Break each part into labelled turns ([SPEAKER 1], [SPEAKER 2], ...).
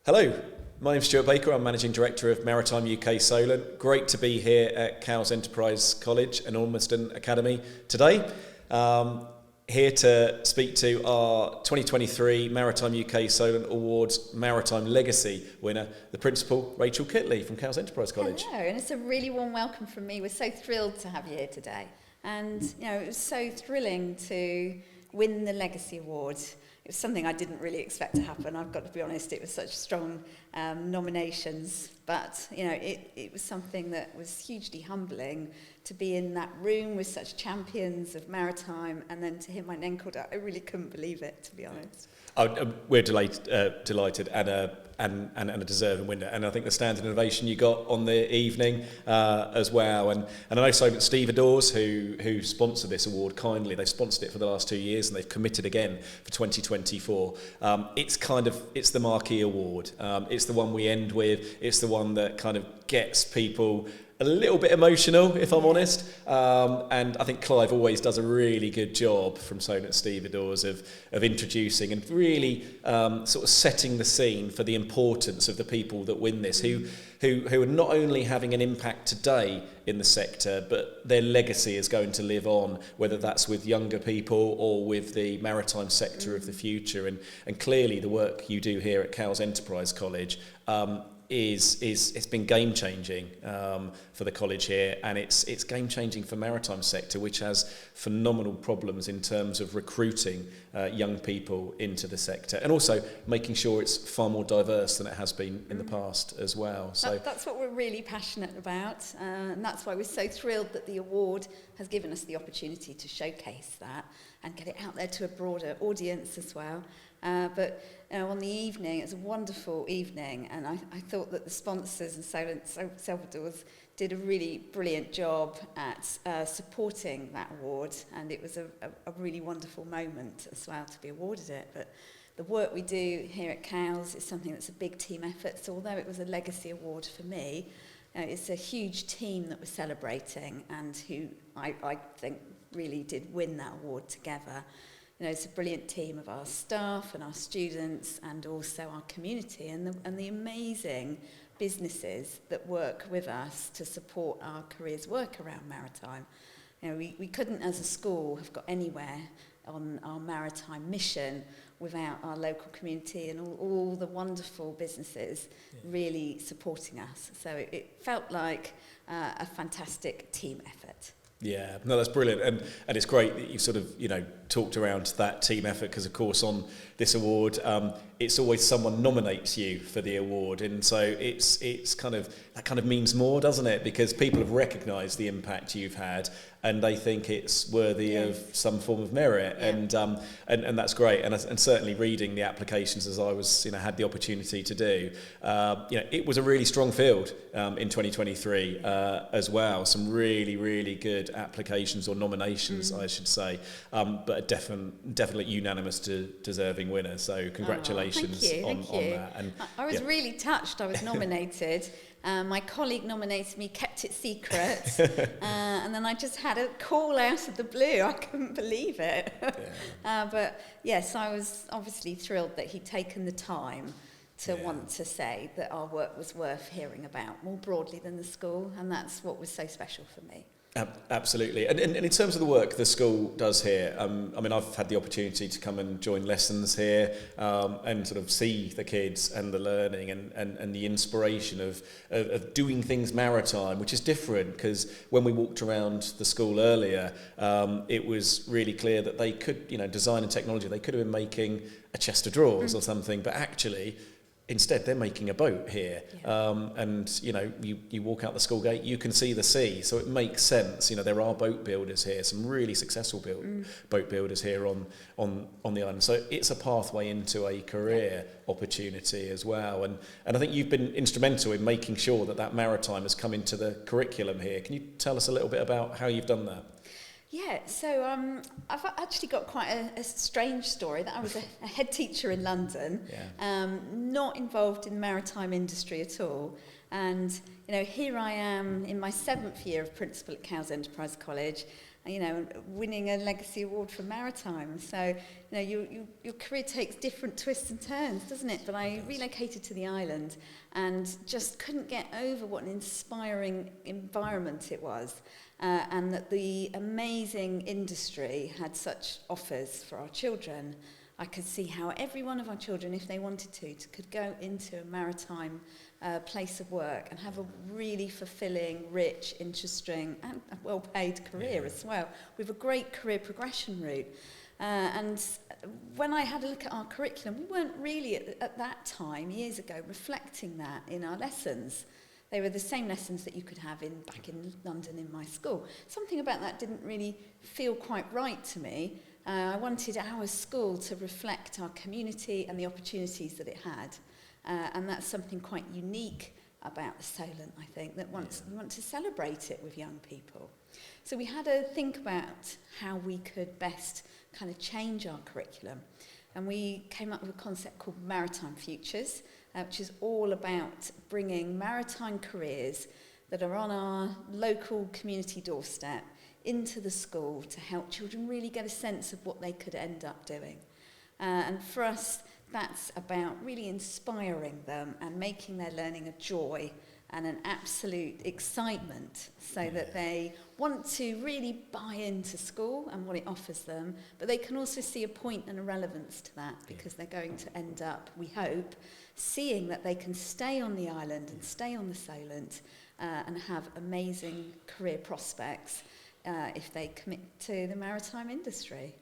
[SPEAKER 1] Hello, my name's Stuart Baker. I'm Managing Director of Maritime UK Solent. Great to be here at Cowes Enterprise College and Ormiston Academy today. Here to speak to our 2023 Maritime UK Solent Awards Maritime Legacy winner, the Principal, Rachel Kitley from Cowes Enterprise College.
[SPEAKER 2] Hello, and it's a really warm welcome from me. We're so thrilled to have you here today. And, it was so thrilling to win the Legacy Award. It was something I didn't really expect to happen. I've got to be honest, it was such strong nominations. But, it was something that was hugely humbling to be in that room with such champions of maritime and then to hear my name called out. I really couldn't believe it, to be honest.
[SPEAKER 1] We're delighted and a deserving winner. And I think the standard innovation you got on the evening as well. And I know so Stevedores, who sponsored this award kindly, they've sponsored it for the last 2 years and they've committed again for 2024. It's the marquee award. It's the one we end with. It's the one that kind of gets people a little bit emotional, if I'm honest. And I think Clive always does a really good job from Solent Stevedores of introducing and really sort of setting the scene for the importance of the people that win this, who are not only having an impact today in the sector, but their legacy is going to live on, whether that's with younger people or with the maritime sector of the future. And clearly the work you do here at Cowes Enterprise College it's been game changing for the college here, and it's game changing for maritime sector, which has phenomenal problems in terms of recruiting young people into the sector, and also making sure it's far more diverse than it has been in the past as well. So
[SPEAKER 2] that's what we're really passionate about, and that's why we're so thrilled that the award has given us the opportunity to showcase that and get it out there to a broader audience as well. But on the evening, it was a wonderful evening, and I thought that the sponsors and Solent Stevedores did a really brilliant job at supporting that award, and it was a really wonderful moment as well to be awarded it. But the work we do here at Cowes is something that's a big team effort, so although it was a legacy award for me, it's a huge team that we're celebrating and who I think really did win that award together. It's a brilliant team of our staff and our students and also our community and the amazing businesses that work with us to support our careers work around maritime. We couldn't as a school have got anywhere on our maritime mission without our local community and all the wonderful businesses really supporting us. So it felt like a fantastic team effort.
[SPEAKER 1] Yeah, no, that's brilliant, and it's great that you sort of talked around that team effort, because of course on this award it's always someone nominates you for the award, and so it's kind of means more, doesn't it? Because people have recognised the impact you've had and they think it's worthy of some form of merit, and that's great. And certainly reading the applications as I was had the opportunity to do, it was a really strong field in 2023 as well. Some really good applications or nominations, I should say, but a definitely unanimous deserving winner. So congratulations on that. And
[SPEAKER 2] I was really touched. I was nominated. My colleague nominated me, kept it secret, and then I just had a call out of the blue. I couldn't believe it. But yes, I was obviously thrilled that he'd taken the time to want to say that our work was worth hearing about more broadly than the school, and that's what was so special for me.
[SPEAKER 1] Absolutely. And in terms of the work the school does here, I've had the opportunity to come and join lessons here and sort of see the kids and the learning and the inspiration of doing things maritime, which is different, because when we walked around the school earlier, it was really clear that they could, design and technology, they could have been making a chest of drawers or something, but actually instead, they're making a boat here, and you walk out the school gate, you can see the sea, so it makes sense. There are boat builders here, some really successful boat builders here on the island. So it's a pathway into a career opportunity as well. And I think you've been instrumental in making sure that maritime has come into the curriculum here. Can you tell us a little bit about how you've done that?
[SPEAKER 2] Yeah, so I've actually got quite a strange story. That I was a head teacher in London, not involved in the maritime industry at all. And, here I am in my 7th year of principal at Cowes Enterprise College, winning a Legacy Award for Maritime. So, your career takes different twists and turns, doesn't it? But I relocated to the island and just couldn't get over what an inspiring environment it was, and that the amazing industry had such offers for our children. I could see how every one of our children, if they wanted to could go into a maritime place of work and have a really fulfilling, rich, interesting and well-paid career as well, with a great career progression route. And when I had a look at our curriculum, we weren't really at that time, years ago, reflecting that in our lessons. They were the same lessons that you could have back in London in my school. Something about that didn't really feel quite right to me. I wanted our school to reflect our community and the opportunities that it had. And that's something quite unique about the Solent, I think, that we want to celebrate it with young people. So we had to think about how we could best kind of change our curriculum. And we came up with a concept called Maritime Futures, which is all about bringing maritime careers that are on our local community doorstep into the school to help children really get a sense of what they could end up doing. And for us, that's about really inspiring them and making their learning a joy and an absolute excitement, so that they want to really buy into school and what it offers them, but they can also see a point and a relevance to that, because they're going to end up, we hope, seeing that they can stay on the island and stay on the Solent and have amazing career prospects if they commit to the maritime industry.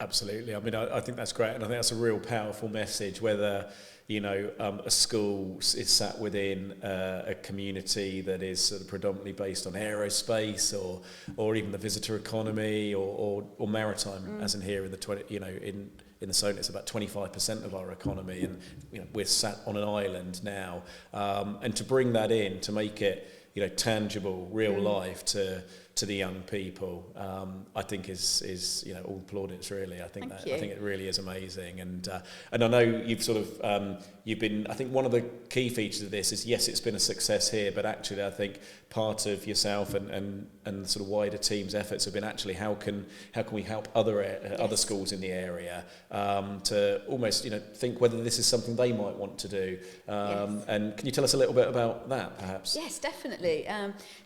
[SPEAKER 1] Absolutely. I mean, I think that's great, and I think that's a real powerful message, whether, a school is sat within a community that is sort of predominantly based on aerospace or even the visitor economy or maritime, as in here in the in the Solent, it's about 25% of our economy, and we're sat on an island now, and to bring that in, to make it tangible, real life to the young people, I think is all plaudits really. I think I think it really is amazing, and I know you've sort of you've been. I think one of the key features of this is, yes, it's been a success here, but actually I think part of yourself and the sort of wider team's efforts have been actually how can we help other schools in the area to almost think whether this is something they might want to do, and can you tell us a little bit about that, perhaps?
[SPEAKER 2] Yes, definitely.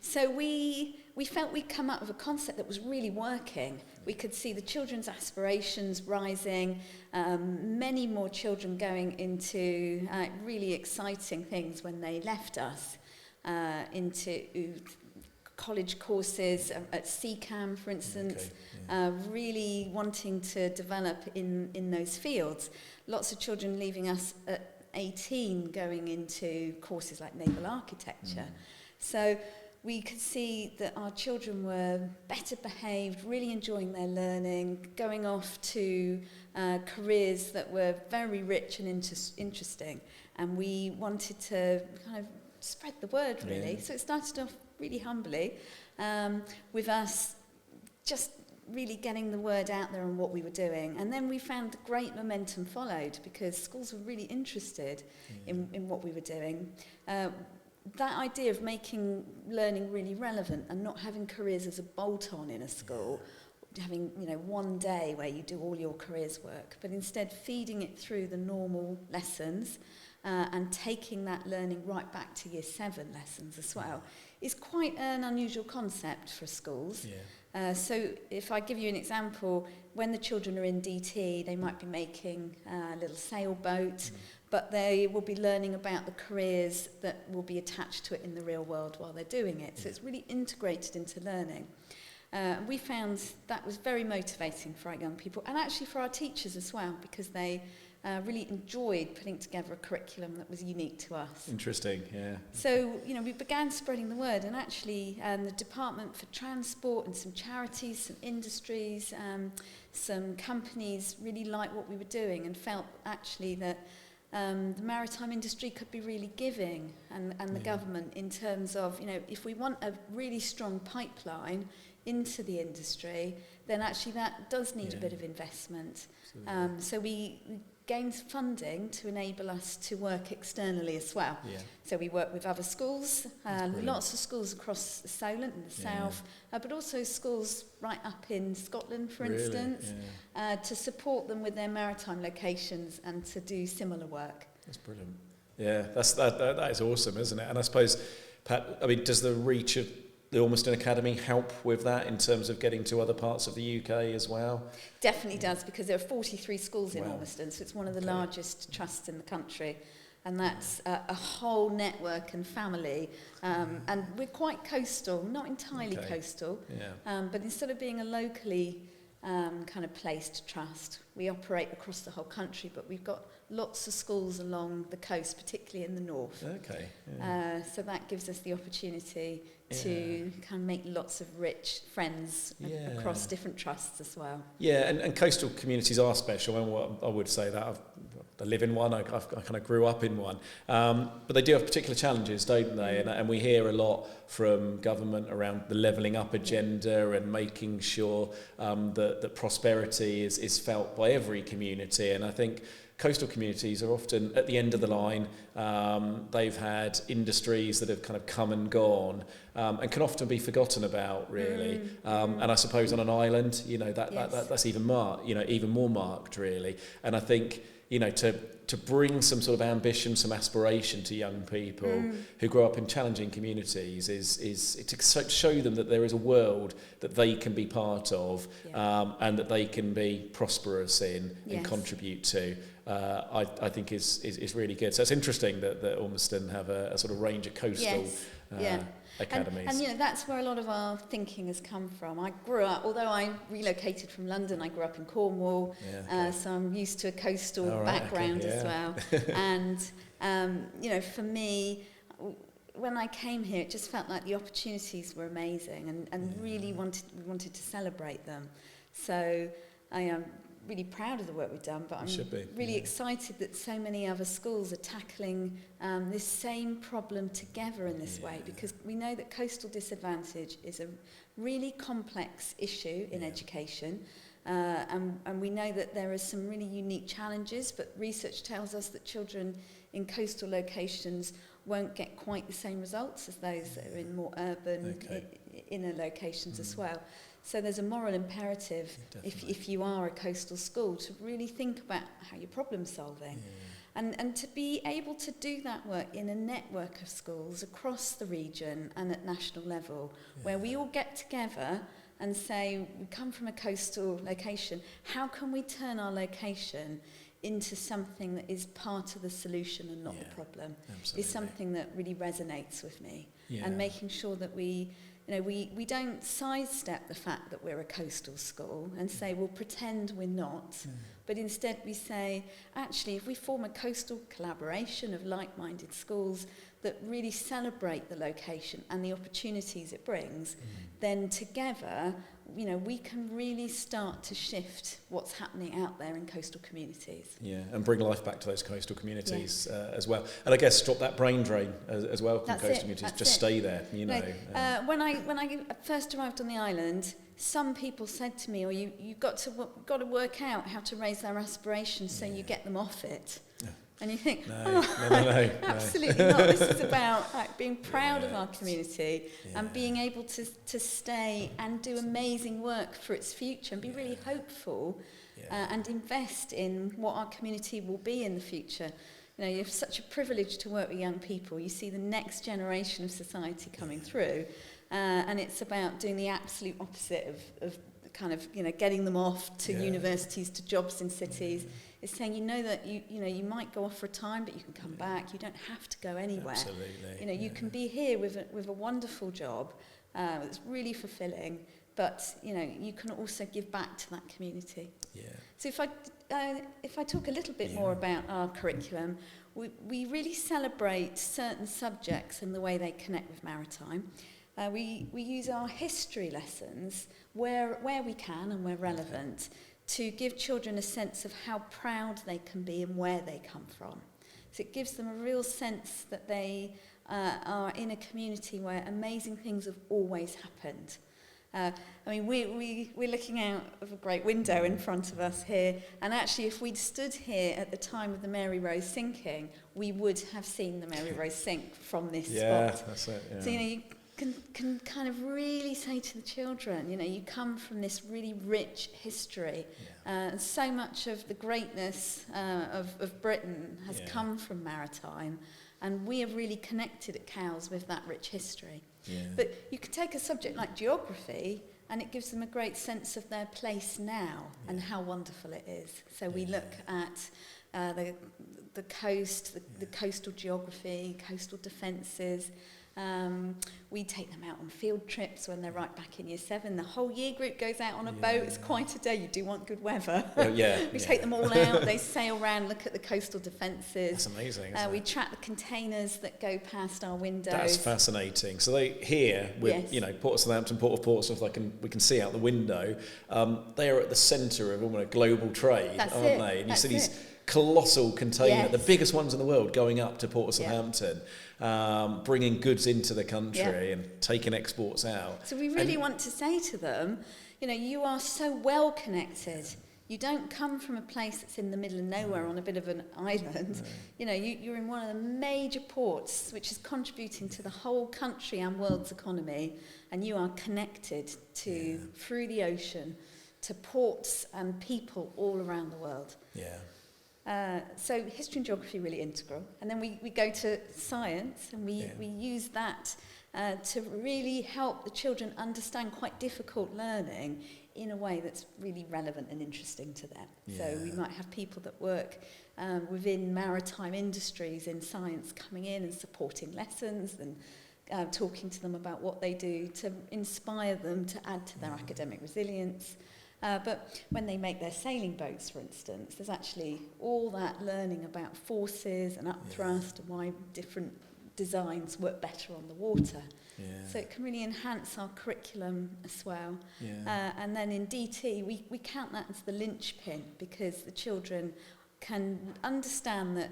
[SPEAKER 2] So we felt we'd come up with a concept that was really working. We could see the children's aspirations rising, many more children going into really exciting things when they left us, into college courses at CCAM, for instance, really wanting to develop in those fields. Lots of children leaving us at 18 going into courses like naval architecture. So we could see that our children were better behaved, really enjoying their learning, going off to careers that were very rich and interesting. And we wanted to kind of spread the word, really. Yeah. So it started off really humbly, with us just really getting the word out there on what we were doing. And then we found great momentum followed, because schools were really interested in what we were doing. That idea of making learning really relevant and not having careers as a bolt-on in a school, having one day where you do all your careers work, but instead feeding it through the normal lessons and taking that learning right back to year 7 lessons as well, is quite an unusual concept for schools. So if I give you an example, when the children are in DT, they might be making a little sailboat, but they will be learning about the careers that will be attached to it in the real world while they're doing it. So it's really integrated into learning. We found that was very motivating for our young people, and actually for our teachers as well, because they really enjoyed putting together a curriculum that was unique to us.
[SPEAKER 1] Interesting, yeah.
[SPEAKER 2] So, we began spreading the word, and actually the Department for Transport and some charities, some industries, some companies really liked what we were doing and felt actually that the maritime industry could be really giving, and the government, in terms of, if we want a really strong pipeline into the industry, then actually that does need a bit of investment. So we gains funding to enable us to work externally as well.
[SPEAKER 1] Yeah.
[SPEAKER 2] So we work with other schools,
[SPEAKER 1] brilliant.
[SPEAKER 2] lots of schools across Solent in the south, but also schools right up in Scotland, for instance, to support them with their maritime locations and to do similar work.
[SPEAKER 1] That's brilliant. Yeah, that is awesome, isn't it? And I suppose, Pat, I mean, does the reach of the Ormiston Academy help with that in terms of getting to other parts of the UK as well? Definitely
[SPEAKER 2] does, because there are 43 schools in Ormiston, so it's one of the largest trusts in the country. And that's a whole network and family. And we're quite coastal, not entirely coastal, but instead of being a locally kind of placed trust, we operate across the whole country, but we've got lots of schools along the coast, particularly in the north. So that gives us the opportunity to kind of make lots of rich friends across different trusts as well.
[SPEAKER 1] Yeah, and coastal communities are special, and I would say that I live in one, I kind of grew up in one, but they do have particular challenges, don't they? And we hear a lot from government around the levelling up agenda and making sure that prosperity is felt by every community. And I think coastal communities are often at the end of the line. They've had industries that have kind of come and gone, and can often be forgotten about, really. And I suppose on an island, you know, that's even more marked, really. And I think, you know, to bring some sort of ambition, some aspiration to young people who grow up in challenging communities is to show them that there is a world that they can be part of, and that they can be prosperous in and contribute to. I think is really good. So it's interesting that Ormiston have a sort of range of coastal academies.
[SPEAKER 2] And you know, that's where a lot of our thinking has come from. I grew up, although I relocated from London, I grew up in Cornwall, so I'm used to a coastal background as well. And you know, for me, when I came here, it just felt like the opportunities were amazing, and really wanted to celebrate them. So I am really proud of the work we've done, but I'm really excited that so many other schools are tackling this same problem together in this way, because we know that coastal disadvantage is a really complex issue in education, and we know that there are some really unique challenges, but research tells us that children in coastal locations won't get quite the same results as those that are in more urban inner locations as well. So there's a moral imperative, if you are a coastal school, to really think about how you're problem solving. And to be able to do that work in a network of schools across the region and at national level, where we all get together and say, we come from a coastal location, how can we turn our location into something that is part of the solution and not the problem, is something that really resonates with me. And making sure that we don't sidestep the fact that we're a coastal school and say, we'll pretend we're not, but instead we say, actually, if we form a coastal collaboration of like-minded schools that really celebrate the location and the opportunities it brings, then together, you know, we can really start to shift what's happening out there in coastal communities.
[SPEAKER 1] Yeah, and bring life back to those coastal communities as well. And I guess stop that brain drain as well from coastal communities. Just stay there, you know.
[SPEAKER 2] When I first arrived on the island, some people said to me, "Oh, you've got to work out how to raise their aspirations so you get them off it." And you think, no, absolutely not. This is about being proud of our community and being able to stay and do amazing work for its future and be really hopeful and invest in what our community will be in the future. You know, you have such a privilege to work with young people. You see the next generation of society coming through, and it's about doing the absolute opposite of kind of, you know, getting them off to universities, to jobs in cities. It's saying, you know, that you might go off for a time, but you can come back. You don't have to go anywhere.
[SPEAKER 1] Absolutely.
[SPEAKER 2] You know, you can be here with a wonderful job that's really fulfilling, but you know, you can also give back to that community. So if I talk a little bit more about our curriculum, we really celebrate certain subjects and the way they connect with maritime. We use our history lessons where we can and where relevant to give children a sense of how proud they can be and where they come from. So it gives them a real sense that they are in a community where amazing things have always happened. I mean, we're looking out of a great window in front of us here, and actually if we'd stood here at the time of the Mary Rose sinking, we would have seen the Mary Rose sink from this spot.
[SPEAKER 1] That's it. Yeah.
[SPEAKER 2] So, you can kind of really say to the children, you come from this really rich history, and so much of the greatness of Britain has come from maritime, and we are really connected at Cowes with that rich history. Yeah. But you could take a subject like geography, and it gives them a great sense of their place now and how wonderful it is. So we look at the coast, the coastal geography, coastal defences. We take them out on field trips when they're right back in year 7. The whole year group goes out on a boat. It's quite a day. You do want good weather. We take them all out. They sail around, look at the coastal defences.
[SPEAKER 1] That's amazing.
[SPEAKER 2] We track the containers that go past our windows.
[SPEAKER 1] That's fascinating. So they here with Port of Southampton, Port of Portsmouth, we can see out the window. They are at the centre of almost global trade, aren't they? And you see these colossal container, the biggest ones in the world, going up to Port of Southampton, bringing goods into the country and taking exports out.
[SPEAKER 2] So we really want to say to them, you are so well connected. You don't come from a place that's in the middle of nowhere on a bit of an island. You're in one of the major ports, which is contributing to the whole country and world's economy, and you are connected to through the ocean to ports and people all around the world. So history and geography really integral, and then we go to science, and we use that to really help the children understand quite difficult learning in a way that's really relevant and interesting to them. So we might have people that work within maritime industries in science coming in and supporting lessons and talking to them about what they do to inspire them to add to their academic resilience. But when they make their sailing boats, for instance, there's actually all that learning about forces and upthrust and why different designs work better on the water. So it can really enhance our curriculum as well. And then in DT, we count that as the linchpin, because the children can understand that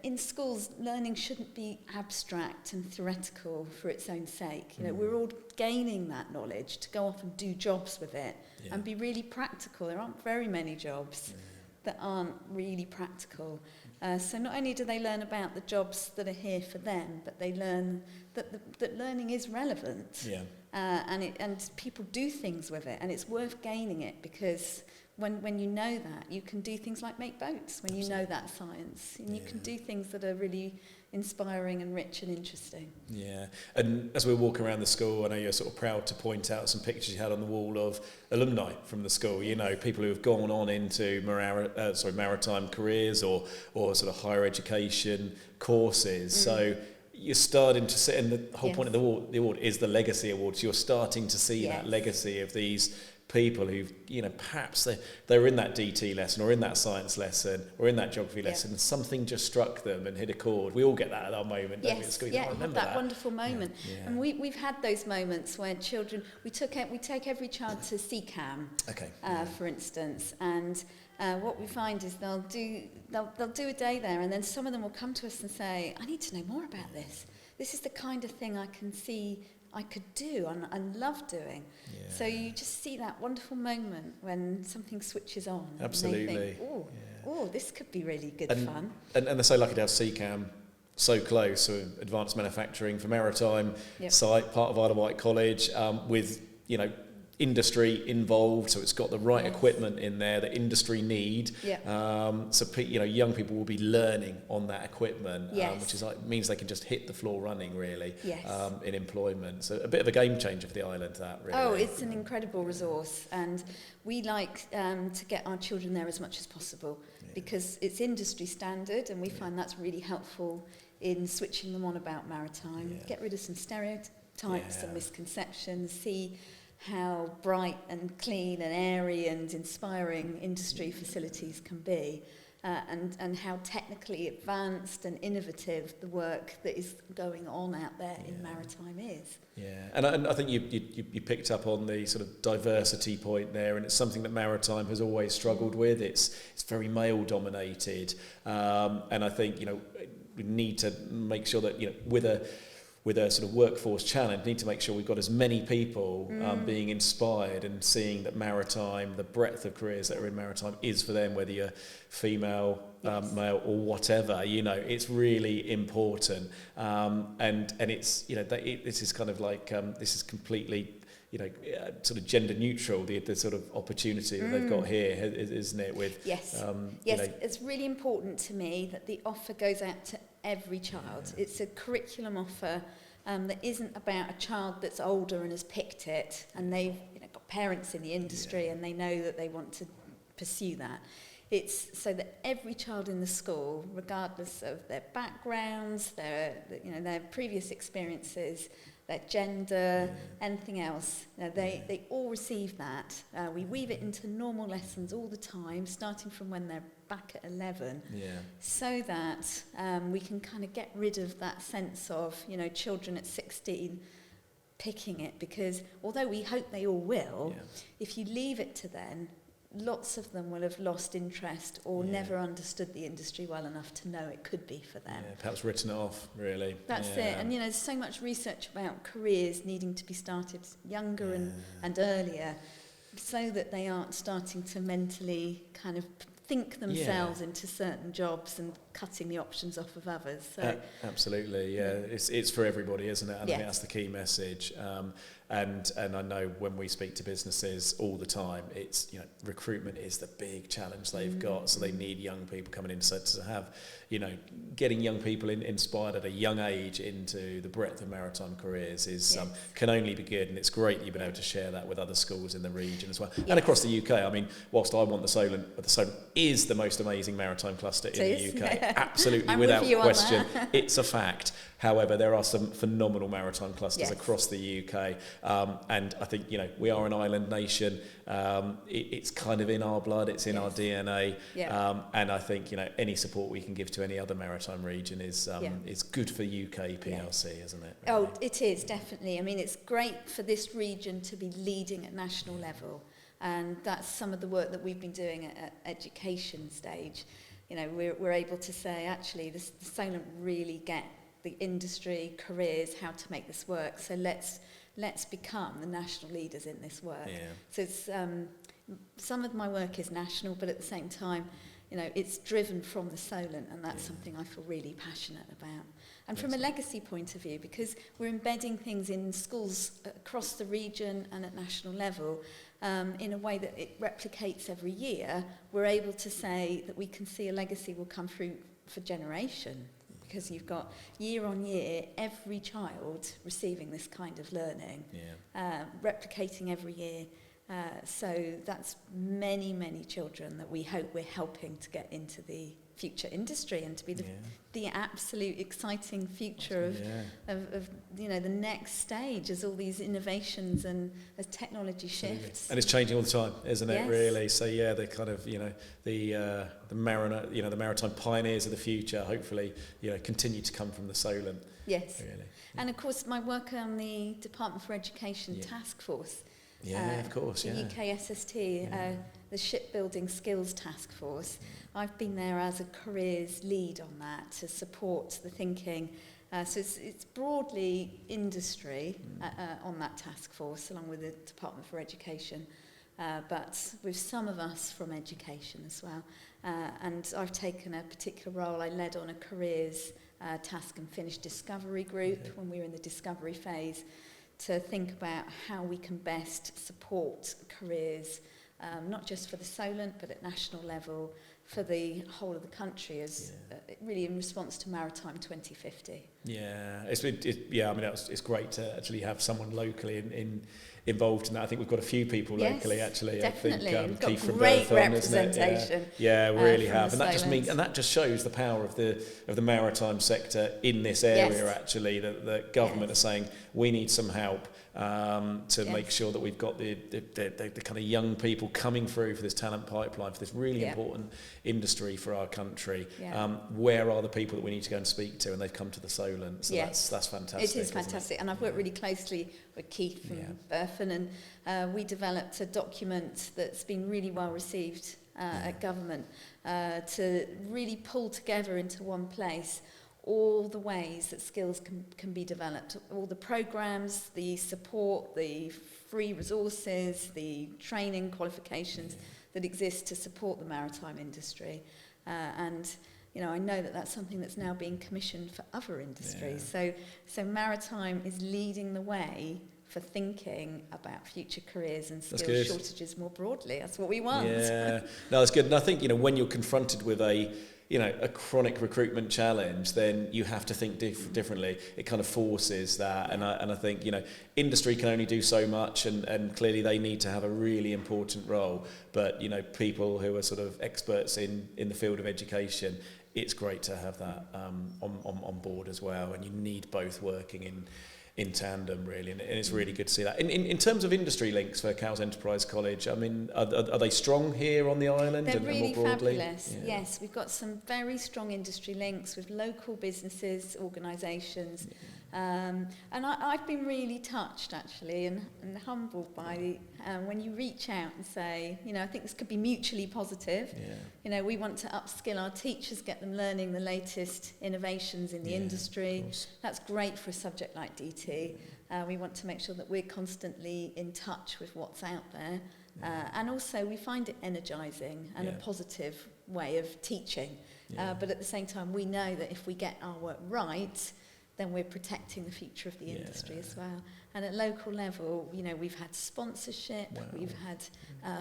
[SPEAKER 2] in schools, learning shouldn't be abstract and theoretical for its own sake. We're all gaining that knowledge to go off and do jobs with it and be really practical. There aren't very many jobs that aren't really practical. So not only do they learn about the jobs that are here for them, but they learn that learning is relevant. And people do things with it, and it's worth gaining it, because when you know that, you can do things like make boats, when you know that science, and you can do things that are really inspiring and rich and interesting.
[SPEAKER 1] And as we walk around the school, I know you're sort of proud to point out some pictures you had on the wall of alumni from the school, people who have gone on into maritime careers or sort of higher education courses. So you're starting to see, and the whole point of the award is the Legacy Awards. You're starting to see that legacy of these people who've, perhaps they're in that DT lesson or in that science lesson or in that geography lesson, and something just struck them and hit a chord. We all get that at our moment, don't we, at school?
[SPEAKER 2] I remember that wonderful moment. And we've had those moments where children, we take every child to CCAM, for instance, and what we find is they'll do a day there, and then some of them will come to us and say, I need to know more about this. This is the kind of thing I can see I could do and love doing. So you just see that wonderful moment when something switches on.
[SPEAKER 1] Absolutely.
[SPEAKER 2] And they think, this could be really good fun.
[SPEAKER 1] And they're so lucky to have CCAM so close, so Advanced Manufacturing for Maritime site, part of Isle of Wight College, with, industry involved, so it's got the right equipment in there that industry need. So young people will be learning on that equipment, which is means they can just hit the floor running really in employment. So a bit of a game changer for the island, that really.
[SPEAKER 2] It's an incredible resource, and we like to get our children there as much as possible because it's industry standard, and we find that's really helpful in switching them on about maritime. Get rid of some stereotypes and misconceptions, see how bright and clean and airy and inspiring industry facilities can be, and how technically advanced and innovative the work that is going on out there in maritime is.
[SPEAKER 1] And I think you picked up on the sort of diversity point there, and it's something that maritime has always struggled with. It's very male dominated, and I think we need to make sure that with a sort of workforce challenge, need to make sure we've got as many people being inspired and seeing that maritime, the breadth of careers that are in maritime is for them, whether you're female, male or whatever. It's really important, and it's this is kind of like this is completely sort of gender neutral, the sort of opportunity that they've got here, isn't it? With
[SPEAKER 2] it's really important to me that the offer goes out to every child. It's a curriculum offer that isn't about a child that's older and has picked it, and they've got parents in the industry and they know that they want to pursue that. It's so that every child in the school, regardless of their backgrounds, their previous experiences, their gender, anything else, they all receive that. We weave it into normal lessons all the time, starting from when they're back at 11, so that we can kind of get rid of that sense of, children at 16 picking it, because although we hope they all will, if you leave it to then, lots of them will have lost interest or never understood the industry well enough to know it could be for them.
[SPEAKER 1] Perhaps written it off, really.
[SPEAKER 2] That's it. And there's so much research about careers needing to be started younger and earlier, so that they aren't starting to mentally kind of think themselves into certain jobs and cutting the options off of others. So
[SPEAKER 1] absolutely, it's for everybody, isn't it? And I think that's the key message. And I know when we speak to businesses all the time, it's recruitment is the big challenge they've got. So they need young people coming in to have getting young people inspired at a young age into the breadth of maritime careers is can only be good, and it's great that you've been able to share that with other schools in the region as well and across the UK. I mean, whilst I want the Solent is the most amazing maritime cluster in the UK, absolutely without question, it's a fact. However, there are some phenomenal maritime clusters across the UK, and I think we are an island nation. It's kind of in our blood, it's in our DNA, and I think any support we can give to any other maritime region is good for UK PLC, isn't it? Really?
[SPEAKER 2] Oh, it is, definitely. I mean, it's great for this region to be leading at national level, and that's some of the work that we've been doing at education stage. We're able to say, actually, the Solent really get the industry, careers, how to make this work. So let's become the national leaders in this work. So it's some of my work is national, but at the same time, it's driven from the Solent, and that's something I feel really passionate about. And from a legacy point of view, because we're embedding things in schools across the region and at national level, in a way that it replicates every year, we're able to say that we can see a legacy will come through for generation. Because you've got year on year every child receiving this kind of learning, replicating every year. So that's many, many children that we hope we're helping to get into the future industry and to be the absolute exciting future of the next stage as all these innovations and as technology shifts.
[SPEAKER 1] And it's changing all the time, isn't it? Really. So the kind of the maritime pioneers of the future hopefully continue to come from the Solent.
[SPEAKER 2] Yes.
[SPEAKER 1] Really.
[SPEAKER 2] And of course my work on the Department for Education task force.
[SPEAKER 1] Of course,
[SPEAKER 2] the UK SST, the Shipbuilding Skills Task Force. I've been there as a careers lead on that to support the thinking. So it's broadly industry on that task force, along with the Department for Education, but with some of us from education as well. And I've taken a particular role. I led on a careers task and finish discovery group when we were in the discovery phase, to think about how we can best support careers, not just for the Solent, but at national level, for the whole of the country, as really in response to Maritime 2050. It's great to actually have someone locally involved in that. I think we've got a few people locally actually. Definitely.
[SPEAKER 1] I think
[SPEAKER 2] Keith
[SPEAKER 1] from
[SPEAKER 2] great
[SPEAKER 1] Berthon,
[SPEAKER 2] representation.
[SPEAKER 1] We really have, and
[SPEAKER 2] Solent.
[SPEAKER 1] that just shows the power of the maritime sector in this area. Actually, the government are saying we need some help to make sure that we've got the kind of young people coming through for this talent pipeline, for this really important industry for our country. Where are the people that we need to go and speak to? And they've come to the Solent, so that's fantastic.
[SPEAKER 2] It is fantastic, and I've worked really closely with Keith from Berthon, and we developed a document that's been really well received at government to really pull together into one place all the ways that skills can be developed, all the programs, the support, the free resources, the training qualifications that exist to support the maritime industry. And I know that that's something that's now being commissioned for other industries. So maritime is leading the way for thinking about future careers and skills shortages more broadly. That's what we want.
[SPEAKER 1] Yeah, no, that's good. And I think, when you're confronted with a chronic recruitment challenge, then you have to think differently. It kind of forces that. And I think, industry can only do so much, and clearly they need to have a really important role. But, people who are sort of experts in the field of education, it's great to have that on board as well. And you need both working in tandem, really, and it's really good to see that. In terms of industry links for Cowes Enterprise College, I mean, are they strong here on the island?
[SPEAKER 2] They're
[SPEAKER 1] and
[SPEAKER 2] really
[SPEAKER 1] more broadly?
[SPEAKER 2] fabulous. Yes, we've got some very strong industry links with local businesses, organisations, and I've been really touched actually and humbled by when you reach out and say, I think this could be mutually positive. We want to upskill our teachers, get them learning the latest innovations in the industry. That's great for a subject like DT. We want to make sure that we're constantly in touch with what's out there. And also we find it energising and a positive way of teaching. But at the same time, we know that if we get our work right, then we're protecting the future of the industry as well. And at local level, we've had sponsorship, we've had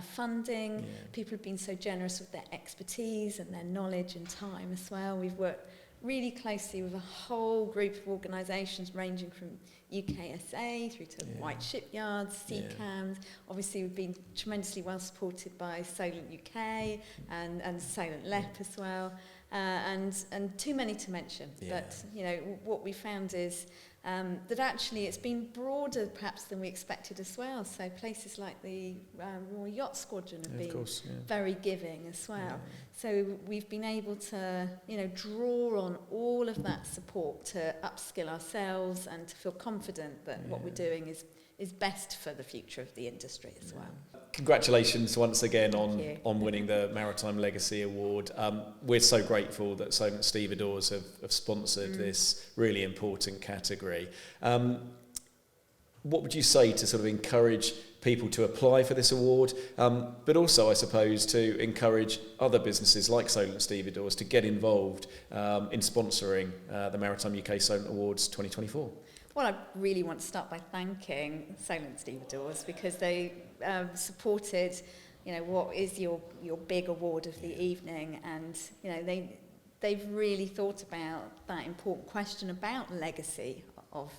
[SPEAKER 2] funding. People have been so generous with their expertise and their knowledge and time as well. We've worked really closely with a whole group of organisations ranging from UKSA through to White Shipyards, CCAMS. Obviously, we've been tremendously well supported by Solent UK and Solent LEP as well. And too many to mention. But, what we found is that actually it's been broader perhaps than we expected as well. So places like the Royal Yacht Squadron have been very giving as well. So we've been able to, draw on all of that support to upskill ourselves and to feel confident that what we're doing is best for the future of the industry as well.
[SPEAKER 1] Congratulations once again on winning the Maritime Legacy Award. We're so grateful that Solent Stevedores have sponsored this really important category. What would you say to sort of encourage people to apply for this award, but also, I suppose, to encourage other businesses like Solent Stevedores to get involved in sponsoring the Maritime UK Solent Awards 2024?
[SPEAKER 2] Well, I really want to start by thanking Solent Stevedores because they supported, what is your big award of the evening, and they've really thought about that important question about legacy of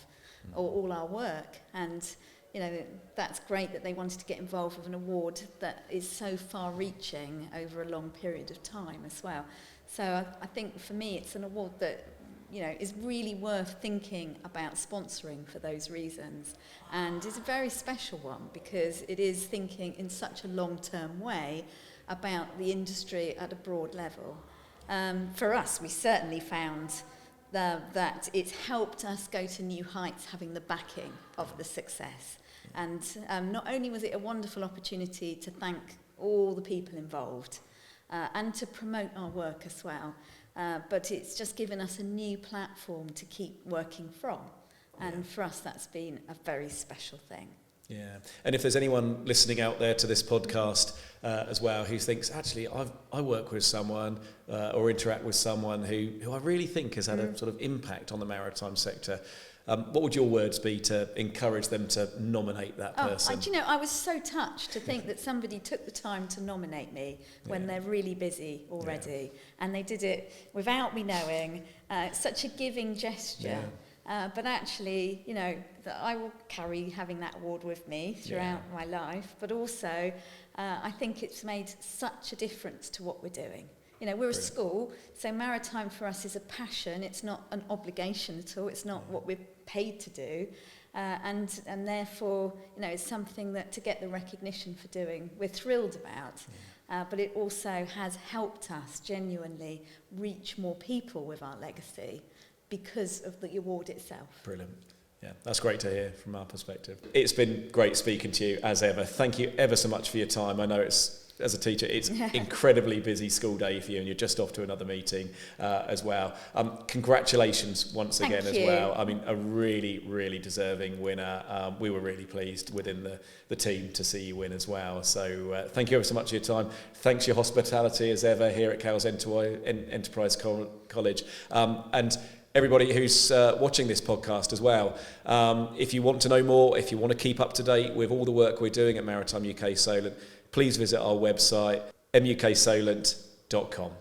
[SPEAKER 2] all our work, and that's great that they wanted to get involved with an award that is so far-reaching over a long period of time as well. So I think for me, it's an award that is really worth thinking about sponsoring for those reasons. And it's a very special one because it is thinking in such a long-term way about the industry at a broad level. For us, we certainly found that it's helped us go to new heights having the backing of the success. And not only was it a wonderful opportunity to thank all the people involved and to promote our work as well, but it's just given us a new platform to keep working from. And for us, that's been a very special thing.
[SPEAKER 1] Yeah, and if there's anyone listening out there to this podcast as well who thinks, actually, I work with someone or interact with someone who I really think has had a sort of impact on the maritime sector, what would your words be to encourage them to nominate that person?
[SPEAKER 2] I was so touched to think that somebody took the time to nominate me when they're really busy already. And they did it without me knowing. Such a giving gesture. But actually, that I will carry having that award with me throughout my life. But also, I think it's made such a difference to what we're doing. We're a school, so maritime for us is a passion. It's not an obligation at all. It's not what we're paid to do. And therefore, it's something that to get the recognition for doing, we're thrilled about. But it also has helped us genuinely reach more people with our legacy because of the award itself.
[SPEAKER 1] Brilliant. Yeah, that's great to hear from our perspective. It's been great speaking to you as ever. Thank you ever so much for your time. I know as a teacher, it's incredibly busy school day for you, and you're just off to another meeting as well. Congratulations once again as well. I mean, a really, really deserving winner. We were really pleased within the team to see you win as well. So thank you ever so much for your time. Thanks for your hospitality as ever here at Cowes Enterprise College. And everybody who's watching this podcast as well, if you want to know more, if you want to keep up to date with all the work we're doing at Maritime UK Solent, please visit our website, muksolent.com.